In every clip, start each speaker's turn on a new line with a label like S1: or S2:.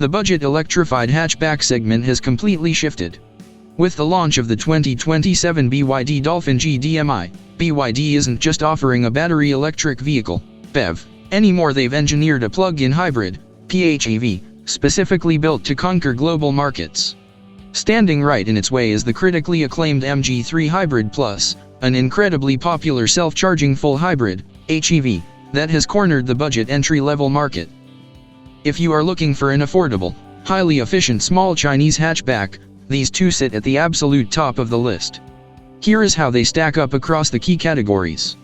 S1: The budget electrified hatchback segment has completely shifted. With the launch of the 2027 BYD-Dolphin-G-DM-i, BYD isn't just offering a battery electric vehicle, PHEV, anymore. They've engineered a plug-in hybrid, PHEV, specifically built to conquer global markets. Standing right in its way is the critically acclaimed MG3 Hybrid Plus, an incredibly popular self-charging full hybrid, HEV, that has cornered the budget entry-level market. If you are looking for an affordable, highly efficient small Chinese hatchback, these two sit at the absolute top of the list. Here is how they stack up across the key categories.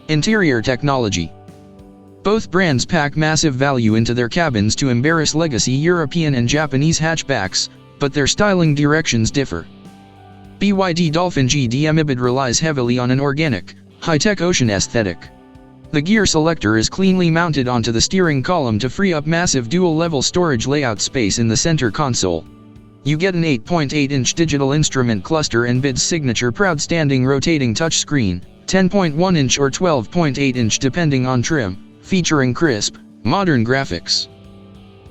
S1: Interior technology. Both brands pack massive value into their cabins to embarrass legacy European and Japanese hatchbacks, but their styling directions differ. BYD Dolphin-G-DM-i relies heavily on an organic, high-tech ocean aesthetic. The gear selector is cleanly mounted onto the steering column to free up massive dual-level storage layout space in the center console. You get an 8.8-inch digital instrument cluster and BYD's signature proud-standing rotating touchscreen, 10.1-inch or 12.8-inch depending on trim, featuring crisp, modern graphics.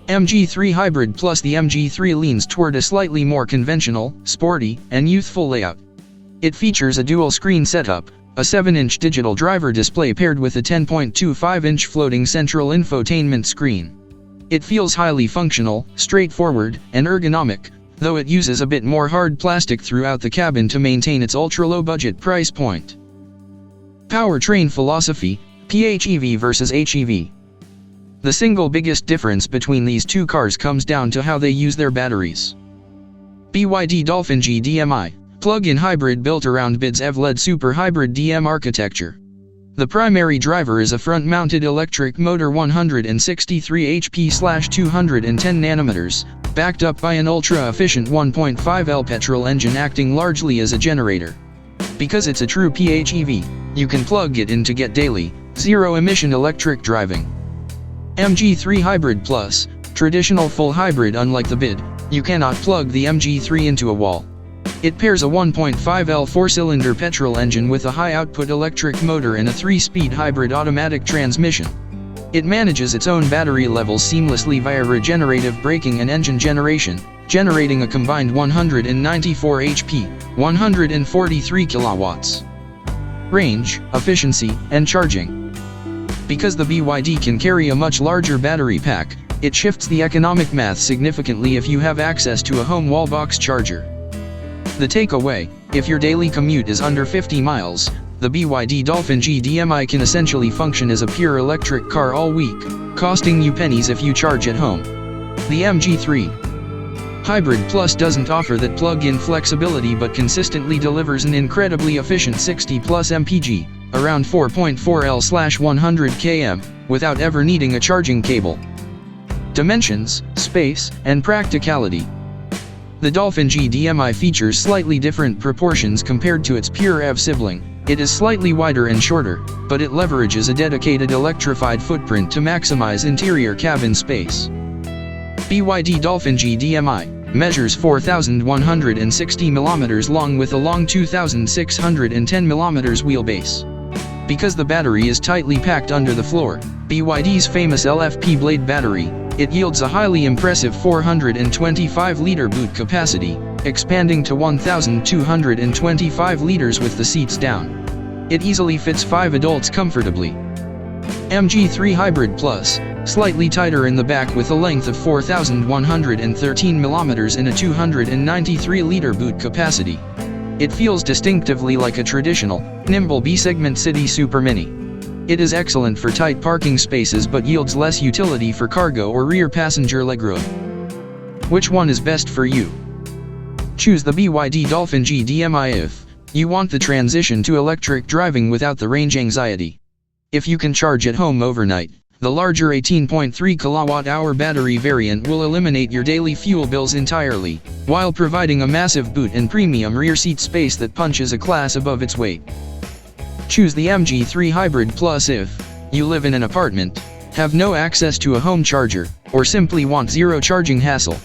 S1: MG3 Hybrid Plus. The MG3 leans toward a slightly more conventional, sporty, and youthful layout. It features a dual-screen setup, a 7-inch digital driver display paired with a 10.25-inch floating central infotainment screen. It feels highly functional, straightforward, and ergonomic, though it uses a bit more hard plastic throughout the cabin to maintain its ultra-low budget price point. Powertrain philosophy, PHEV versus HEV. The single biggest difference between these two cars comes down to how they use their batteries. BYD Dolphin-G-DM-i, plug-in hybrid built around BYD's EV-led super hybrid DM architecture. The primary driver is a front-mounted electric motor 163 HP/210 nm, backed up by an ultra-efficient 1.5L petrol engine acting largely as a generator. Because it's a true PHEV, you can plug it in to get daily, zero-emission electric driving. MG3 Hybrid Plus, traditional full hybrid. Unlike the BYD, you cannot plug the MG3 into a wall. It pairs a 1.5L four-cylinder petrol engine with a high-output electric motor and a 3-speed hybrid automatic transmission. It manages its own battery levels seamlessly via regenerative braking and engine generation, generating a combined 194 HP, 143 kilowatts. Range, efficiency, and charging. Because the BYD can carry a much larger battery pack, it shifts the economic math significantly if you have access to a home wall box charger. The takeaway: if your daily commute is under 50 miles, the BYD Dolphin-G-DM-i can essentially function as a pure electric car all week, costing you pennies if you charge at home. The MG3 Hybrid Plus doesn't offer that plug-in flexibility but consistently delivers an incredibly efficient 60+ mpg, around 4.4L/100 km, without ever needing a charging cable. Dimensions, space, and practicality. The Dolphin-G-DM-i features slightly different proportions compared to its pure EV sibling. It is slightly wider and shorter, but it leverages a dedicated electrified footprint to maximize interior cabin space. BYD Dolphin-G-DM-i measures 4,160 mm long with a long 2,610 mm wheelbase. Because the battery is tightly packed under the floor, BYD's famous LFP blade battery, it yields a highly impressive 425-liter boot capacity, expanding to 1,225 liters with the seats down. It easily fits 5 adults comfortably. MG3 Hybrid Plus, slightly tighter in the back with a length of 4,113 mm and a 293-liter boot capacity. It feels distinctively like a traditional, nimble B-segment city super mini. It is excellent for tight parking spaces but yields less utility for cargo or rear passenger legroom. Which one is best for you? Choose the BYD Dolphin-G-DM-i if you want the transition to electric driving without the range anxiety. If you can charge at home overnight, the larger 18.3 kWh battery variant will eliminate your daily fuel bills entirely, while providing a massive boot and premium rear seat space that punches a class above its weight. Choose the MG3 Hybrid Plus if you live in an apartment, have no access to a home charger, or simply want zero charging hassle.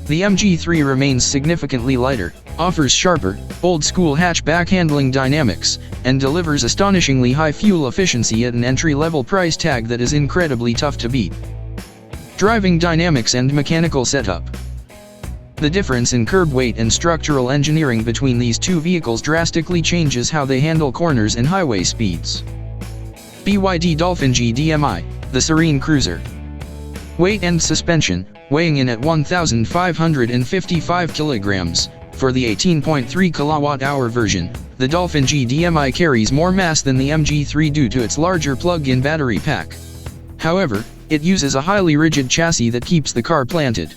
S1: The MG3 remains significantly lighter, offers sharper, old-school hatchback handling dynamics, and delivers astonishingly high fuel efficiency at an entry-level price tag that is incredibly tough to beat. Driving dynamics and mechanical setup. The difference in curb weight and structural engineering between these two vehicles drastically changes how they handle corners and highway speeds. BYD-Dolphin-G-DM-i, the serene cruiser. Weight and suspension, weighing in at 1,555 kilograms. For the 18.3 kWh version, the Dolphin-G-DM-i carries more mass than the MG3 due to its larger plug-in battery pack. However, it uses a highly rigid chassis that keeps the car planted.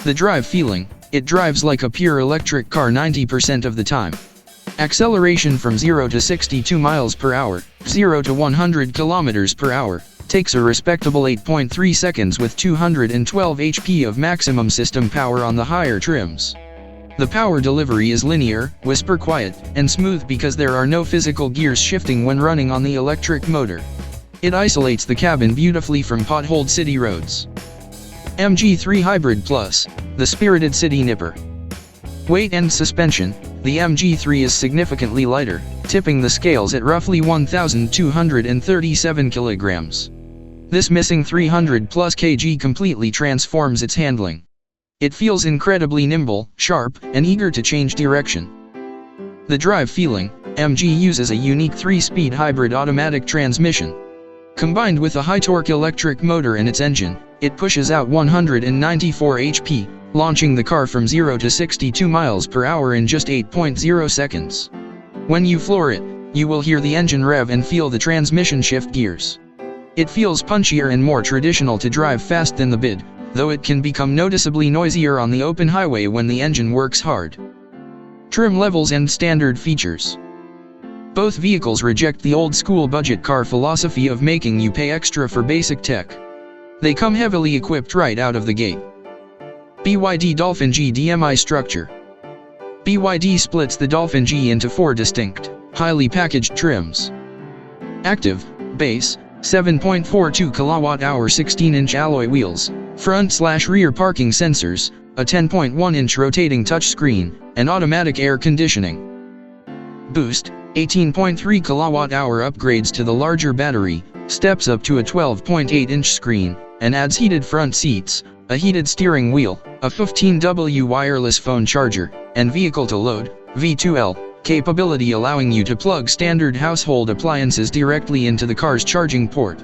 S1: The drive feeling, it drives like a pure electric car 90% of the time. Acceleration from 0 to 62 miles per hour, 0 to 100 kilometers per hour, takes a respectable 8.3 seconds with 212 HP of maximum system power on the higher trims. The power delivery is linear, whisper quiet, and smooth because there are no physical gears shifting when running on the electric motor. It isolates the cabin beautifully from potholed city roads. MG3 Hybrid Plus, the spirited city nipper. Weight and suspension, the MG3 is significantly lighter, tipping the scales at roughly 1,237 kilograms. This missing 300 plus kg completely transforms its handling. It feels incredibly nimble, sharp, and eager to change direction. The drive feeling, MG uses a unique 3-speed hybrid automatic transmission. Combined with a high-torque electric motor in its engine, it pushes out 194 HP, launching the car from 0 to 62 miles per hour in just 8.0 seconds. When you floor it, you will hear the engine rev and feel the transmission shift gears. It feels punchier and more traditional to drive fast than the BYD, though it can become noticeably noisier on the open highway when the engine works hard. Trim levels and standard features. Both vehicles reject the old-school budget car philosophy of making you pay extra for basic tech. They come heavily equipped right out of the gate. BYD Dolphin-G-DM-i structure. BYD splits the Dolphin-G into 4 distinct, highly packaged trims. Active, base, 7.42 kWh 16-inch alloy wheels, front/rear parking sensors, a 10.1-inch rotating touchscreen, and automatic air conditioning. Boost, 18.3 kWh upgrades to the larger battery, steps up to a 12.8-inch screen, and adds heated front seats, a heated steering wheel, a 15W wireless phone charger, and vehicle-to-load (V2L) capability allowing you to plug standard household appliances directly into the car's charging port.